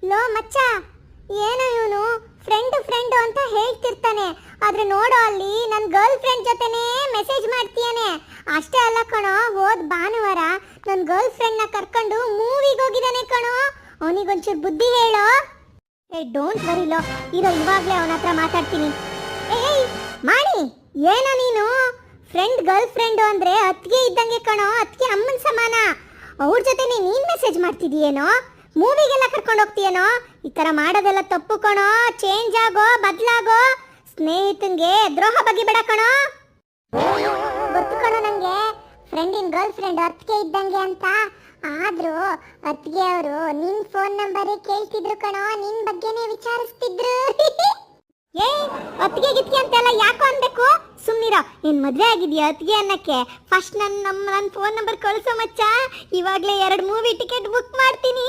Low ಮಚ್ಚ, ಏನೋ ಇವನು ಫ್ರೆಂಡು ಅಂತ ಹೇಳ್ತಿರ್ತಾನೆ, ಆದ್ರೆ ನೋಡೋ ಅಲ್ಲಿ ನನ್ನ ಗರ್ಲ್ ಫ್ರೆಂಡ್ ಜೊತೆನೇ ಮೆಸೇಜ್ ಮಾಡ್ತೀಯಾನೆ. ಅಷ್ಟೇ ಅಲ್ಲ ಕಣೋ, ಹೋದ್ ಭಾನುವಾರ ನನ್ನ ಗರ್ಲ್ ಫ್ರೆಂಡ್ನ ಕರ್ಕೊಂಡು ಮೂವಿಗೆ ಹೋಗಿದ್ದಾನೆ ಕಣೋ. ಅವನಿಗೊಂಚೂರು ಬುದ್ಧಿ ಹೇಳೋ. ಡೋಂಟ್ ವರಿ ಲೋ, ಇರೋ ಇವಾಗಲೇ ಅವನ ಹತ್ರ ಮಾತಾಡ್ತೀನಿ. ಏಯ್ ಮಾಡಿ, ಏನೋ ನೀನು ಗರ್ಲ್ ಫ್ರೆಂಡು ಅಂದ್ರೆ ಅತ್ತಿಗೆ ಇದ್ದಂಗೆ ಕಣೋ, ಅತ್ತಿಗೆ ಅಮ್ಮನ ಸಮಾನ. ಅವ್ರ ಜೊತೆನೆ ನೀನ್ ಮೆಸೇಜ್ ಮಾಡ್ತಿದೀಯೇನೋ, ಮೂವಿಗೆಲ್ಲ ಕರ್ಕೊಂಡು ಹೋಗ್ತೀಯೇನೋ? ಈ ಥರ ಮಾಡೋದೆಲ್ಲ ತಪ್ಪು ಕಣೋ. ಚೇಂಜ್ ಆಗೋ, ಬದಲಾಗೋ. ಸ್ನೇಹಿತಂಗೆ ದ್ರೋಹ ಬಗೆಬೇಡ ಕಣೋ. ಗೊತ್ತು ಕಣೋ ನನಗೆ, ಗರ್ಲ್ ಫ್ರೆಂಡ್ ಅತ್ತಿಗೆ ಇದ್ದಂಗೆ ಅಂತ. ಆದ್ರೂ ಅತ್ತಿಗೆ ಅವರು ನಿನ್ ಫೋನ್ ನಂಬರ್ ಕೇಳ್ತಿದ್ರು ಕಣೋ, ನಿನ್ ಬಗ್ಗೆನೇ ವಿಚಾರಿಸ್ತಿದ್ರು. ಏ ಅತ್ತಿಗೆ ಗಿತ್ಗೆ ಅಂತೆಲ್ಲ ಯಾಕೋ ಅನ್ಬೇಕು? ಸುಮ್ನಿರೋ, ನೀನ್ ಮದ್ವೆ ಆಗಿದ್ಯಾ ಅತ್ತಿಗೆ ಅನ್ನಕ್ಕೆ? ಫಸ್ಟ್ ನನ್ನ ಫೋನ್ ನಂಬರ್ ಕಳಿಸೋ ಮಚ್ಚ, ಇವಾಗ್ಲೇ 2 ಮೂವಿ ಟಿಕೆಟ್ ಬುಕ್ ಮಾಡ್ತೀನಿ.